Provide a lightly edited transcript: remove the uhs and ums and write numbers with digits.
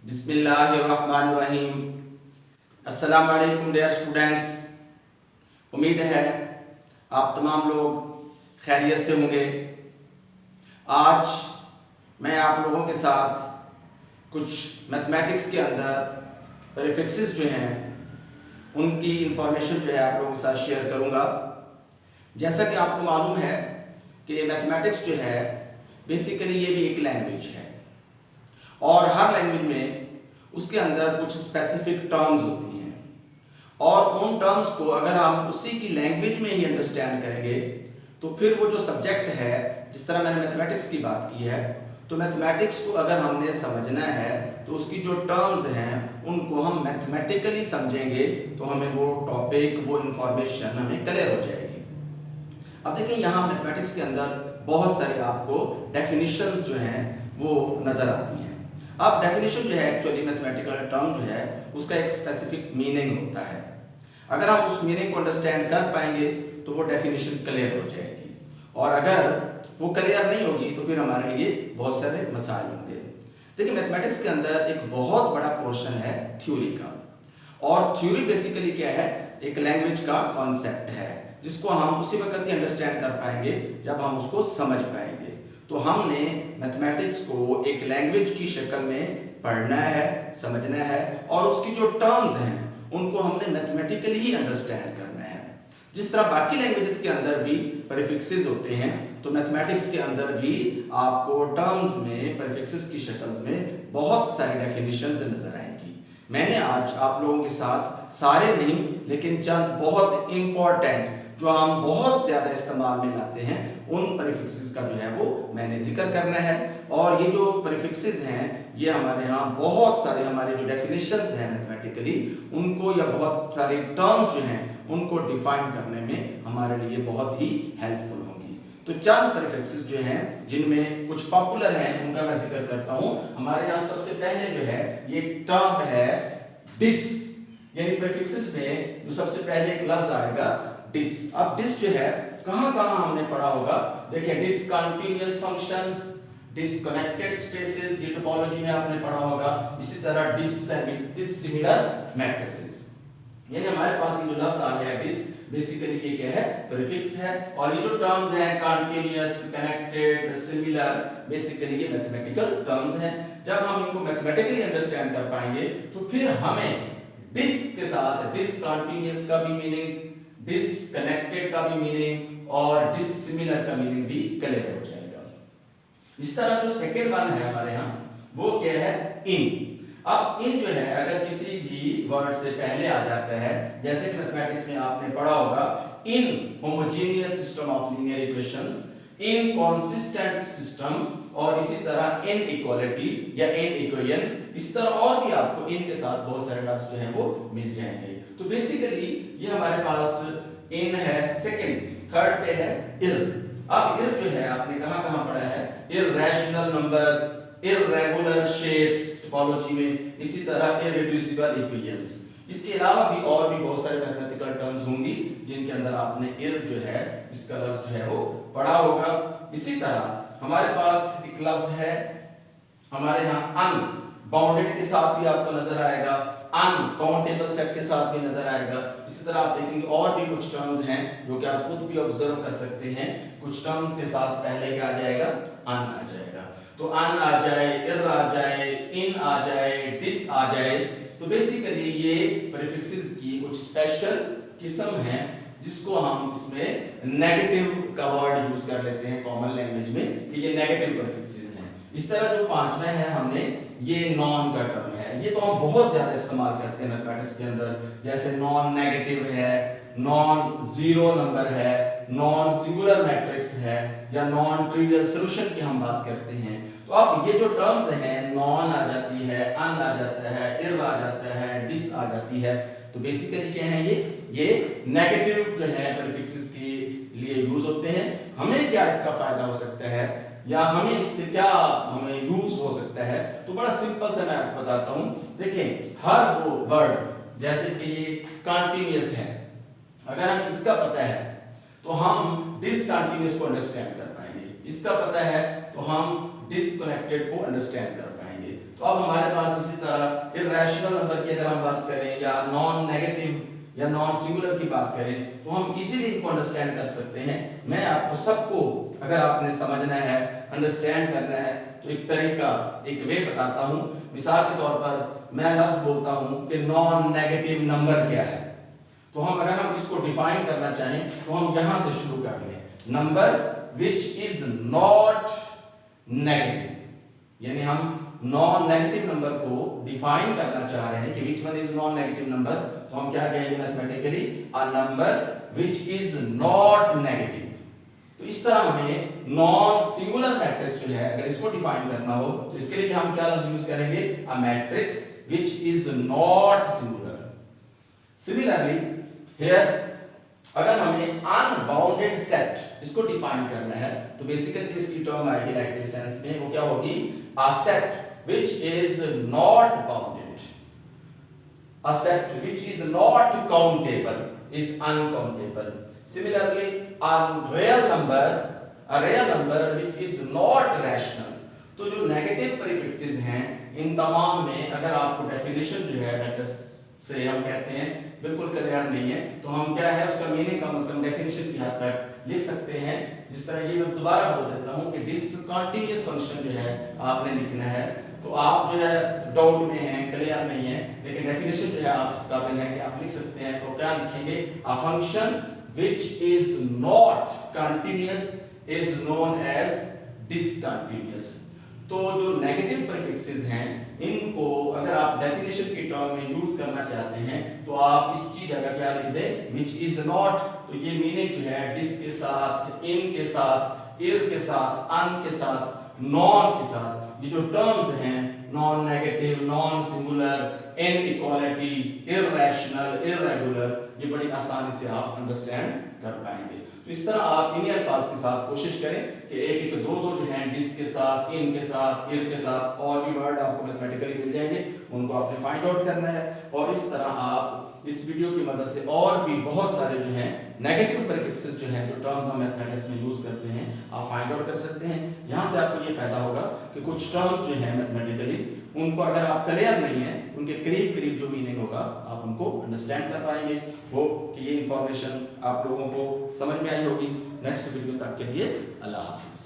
बिस्मिल्लाहिर्रहमानिर्रहीम। अस्सलाम वालेकुम डियर स्टूडेंट्स। उम्मीद है आप तमाम लोग खैरियत से होंगे। आज मैं आप लोगों के साथ कुछ मैथमेटिक्स के अंदर प्रीफिक्सेस जो हैं उनकी इंफॉर्मेशन जो है आप लोगों के साथ शेयर करूंगा। जैसा कि आपको मालूम है कि मैथमेटिक्स जो है बेसिकली ये भी एक लैंग्वेज है और हर लैंग्वेज में उसके अंदर कुछ स्पेसिफिक टर्म्स होती हैं और उन टर्म्स को अगर हम उसी की लैंग्वेज में ही अंडरस्टैंड करेंगे तो फिर वो जो सब्जेक्ट है, जिस तरह मैंने मैथमेटिक्स की बात की है, तो मैथमेटिक्स को अगर हमने समझना है तो उसकी जो टर्म्स हैं उनको हम मैथमेटिकली समझेंगे तो हमें वो टॉपिक, वो इंफॉर्मेशन हमें क्लियर हो जाएगी। अब देखिए यहाँ मैथमेटिक्स के अंदर बहुत सारे आपको डेफिनेशंस जो हैं वो नज़र आती हैं। अब डेफिनेशन जो है एक्चुअली मैथमेटिकल टर्म जो है उसका एक स्पेसिफिक मीनिंग होता है। अगर हम उस मीनिंग को अंडरस्टैंड कर पाएंगे तो वो डेफिनेशन क्लियर हो जाएगी और अगर वो क्लियर नहीं होगी तो फिर हमारे लिए बहुत सारे मसाइल होंगे। देखिए मैथमेटिक्स के अंदर एक बहुत बड़ा पोर्शन है थ्योरी का और थ्योरी बेसिकली क्या है, एक लैंग्वेज का कॉन्सेप्ट है जिसको हम उसी वक्त ही अंडरस्टैंड कर पाएंगे जब हम उसको समझ पाएंगे। तो हमने मैथमेटिक्स को एक लैंग्वेज की शक्ल में पढ़ना है, समझना है और उसकी जो टर्म्स हैं उनको हमने मैथमेटिकली ही अंडरस्टैंड करना है। जिस तरह बाकी लैंग्वेजेस के अंदर भी प्रीफिक्सेस होते हैं तो मैथमेटिक्स के अंदर भी आपको टर्म्स में प्रीफिक्सेस की शक्ल में बहुत सारी डेफिनेशंस नजर आएंगी। मैंने आज आप लोगों के साथ सारे नहीं लेकिन चंद बहुत इंपॉर्टेंट जो हम बहुत ज्यादा इस्तेमाल में लाते हैं उन प्रीफिक्सेस का जो है वो मैंने जिक्र करना है। और ये जो प्रीफिक्सेस हैं ये हमारे यहाँ बहुत सारे हमारे जो डेफिनेशंस हैं मैथमेटिकली उनको या बहुत सारे टर्म्स जो हैं उनको डिफाइन करने में हमारे लिए बहुत ही हेल्पफुल होंगी। तो चंद प्रीफिक्सेस जो हैं जिनमें कुछ पॉपुलर हैं उनका मैं जिक्र करता हूँ। हमारे यहाँ सबसे पहले जो है ये टर्म है डिस, यानी प्रीफिक्सेस में जो सबसे पहले एक लफ्ज आएगा डिस। अब डिस जो है कहां कहां हमने पढ़ा होगा, देखिए डिसकंटीन्यूअस फंक्शंस, डिस्कनेक्टेड स्पेसेस, ये टोपोलॉजी में आपने पढ़ा होगा। इसी तरह डिसिमिलर मैट्रिसेस, यानी हमारे पास ये जो लफ्ज आ गया है डिस, बेसिकली ये क्या है, प्रीफिक्स है। और ये जो टर्म्स हैं कंटीन्यूअस, कनेक्टेड, सिमिलर, बेसिकली ये मैथमेटिकल टर्म्स हैं। जब हम इनको मैथमेटिकली अंडरस्टैंड कर पाएंगे तो फिर हमें डिस के साथ डिसकंटीन्यूअस का भी मीनिंग, डिसकनेक्टेड का भी मीनिंग और डिसिमिलर का मीनिंग भी क्लियर हो जाएगा। इस तरह जो सेकंड वन है हमारे यहाँ वो क्या है, इन। अब इन जो है अगर किसी भी वर्ड से पहले आ जाता है, जैसे कि मैथमेटिक्स में आपने पढ़ा होगा inhomogeneous system of linear equations, inconsistent system और इसी तरह इन इक्वालिटी या इन इक्वेशन, इस तरह और भी आपको इन के साथ बहुत सारे लफ्ज जो है वो मिल जाएंगे। तो बेसिकली ये हमारे पास इन है। सेकंड, थर्ड पे है इर। अब इर जो है आपने कहां पढ़ा है, irrational number, irregular shapes topology में, इसी तरह इररेड्यूसिबल इक्वेशंस। इसके अलावा भी और भी बहुत सारे मैथमेटिकल टर्म्स होंगी जिनके अंदर आपने इर जो है इसका लफ्ज जो है वो पढ़ा होगा। इसी तरह हमारे पास एक लफ्ज है हमारे यहाँ अन, बाउंडेड के साथ भी आपको नजर आएगा, अनकाउंटेबल सेट के साथ भी नजर आएगा। इसी तरह आप देखेंगे और भी कुछ टर्म्स हैं जो कि आप खुद भी ऑब्जर्व कर सकते हैं। कुछ टर्म्स के साथ पहले क्या आ जाएगा, अन आ जाएगा। तो अन आ जाए, इर आ जाए, इन आ जाए, डिस आ जाए। तो बेसिकली ये प्रीफिक्सेस की कुछ स्पेशल किस्म है जिसको हम इसमें नेगेटिव का वर्ड यूज कर लेते हैं कॉमन लैंग्वेज में कि ये नेगेटिव प्रीफिक्सेस हैं। इस तरह जो पांचवा है हमने, ये नॉन का टर्म है, ये तो हम बहुत ज्यादा इस्तेमाल करते हैं मैथमेटिक्स के अंदर, जैसे नॉन नेगेटिव है, नॉन जीरो नंबर है, नॉन सिंगुलर मैट्रिक्स है या नॉन ट्रिवियल सॉल्यूशन की हम बात करते हैं। तो अब ये जो टर्म्स हैं, नॉन आ जाती है, अन आ जाता है, इर आ जाता है, डिस आ जाती है। तो बेसिकली क्या है ये नेगेटिव जो है प्रीफिक्सेस के लिए यूज होते हैं। हमें क्या इसका फायदा हो सकता है या हमें इससे क्या हमें यूज हो सकता है, तो बड़ा सिंपल से मैं आपको बताता हूं। देखिए हर वो वर्ड जैसे कि ये कंटीन्यूअस है, अगर हमें इसका पता है तो हम डिसकंटीन्यूअस को अंडरस्टैंड कर पाएंगे, इसका पता है तो हम डिस्कनेक्टेड को अंडरस्टैंड कर पाएंगे। तो अब हमारे पास इसी तरह इर्रेशनल नंबर की अगर हम बात करें या नॉन नेगेटिव या नॉन सिंगुलर की बात करें तो हम इजीली इनको अंडरस्टैंड कर सकते हैं। मैं आपको सबको अगर आपने समझना है, अंडरस्टैंड करना है तो एक तरीका, एक वे बताता हूं। मिसाल के तौर पर मैं लफ्ज बोलता हूं कि नॉन नेगेटिव नंबर क्या है, तो अगर हम इसको डिफाइन करना चाहें तो हम यहां से शुरू कर लें। Number which is not negative, यानी हम नॉन नेगेटिव नंबर को डिफाइन करना चाह रहे हैं कि which one is non negative number, तो हम क्या कहेंगे mathematically, a number which is not negative. तो इस तरह हमें नॉन सिंगुलर मैट्रिक्स जो है अगर इसको डिफाइन करना हो तो इसके लिए हम क्या लफ्ज यूज करेंगे, a matrix which is not singular. Similarly here अगर हमें अनबाउंडेड सेट इसको डिफाइन करना है तो बेसिकली इसकी टर्म आएगी रिलेटिव सेंस में, वो क्या होगी, a set which is not bounded, a set which is not countable is uncountable. Similarly a real number which is not rational। तो जो नेगेटिव प्रीफिक्सेस हैं इन तमाम में अगर आपको डेफिनेशन जो है लेटस से हम कहते हैं बिल्कुल क्लियर नहीं है तो हम क्या है उसका मीनिंग कम से कम डेफिनेशन की हद तक लिख सकते हैं। जिस तरह ये मैं दोबारा बोल देता हूं कि डिसकंटीन्यूअस फंक्शन जो है आपने लिखना है तो आप जो है डाउट में हैं, क्लियर नहीं है, लेकिन डेफिनेशन जो है आप इस काबिल है कि आप लिख सकते हैं। तो क्या लिखेंगे, a function which is not continuous is known as discontinuous. तो जो नेगेटिव प्रीफिक्सेस हैं इनको अगर आप डेफिनेशन की टर्म में यूज करना चाहते हैं तो आप इसकी जगह क्या लिख दें, व्हिच इज नॉट। तो ये मीनिंग जो है डिस के साथ, इन के साथ, इर के साथ, अन के साथ, नॉन के साथ, ये जो टर्म्स हैं non negative, non singular, inequality, irrational, irregular, ये बड़ी आसानी से आप अंडरस्टैंड कर पाएंगे। तो इस तरह आप इन्हीं अल्फाज के साथ कोशिश करें कि एक एक दो दो जो हैं डिस के साथ, इन के साथ, इर के साथ और भी वर्ड आपको मैथमेटिकली मिल जाएंगे, उनको आपने फाइंड आउट करना है। और इस तरह आप इस वीडियो की मदद से और भी बहुत सारे जो हैं नेगेटिव प्रीफिक्सेस जो हैं, जो टर्म्स हम मैथमेटिक्स में यूज करते हैं, आप फाइंड आउट कर सकते हैं। यहाँ से आपको ये फायदा होगा कि कुछ टर्म्स जो हैं मैथमेटिकली उनको अगर आप क्लियर नहीं है उनके करीब करीब जो मीनिंग होगा आप उनको अंडरस्टैंड कर पाएंगे। होप कि ये इंफॉर्मेशन आप लोगों को समझ में आई होगी। नेक्स्ट वीडियो तक के लिए अल्लाह हाफिज।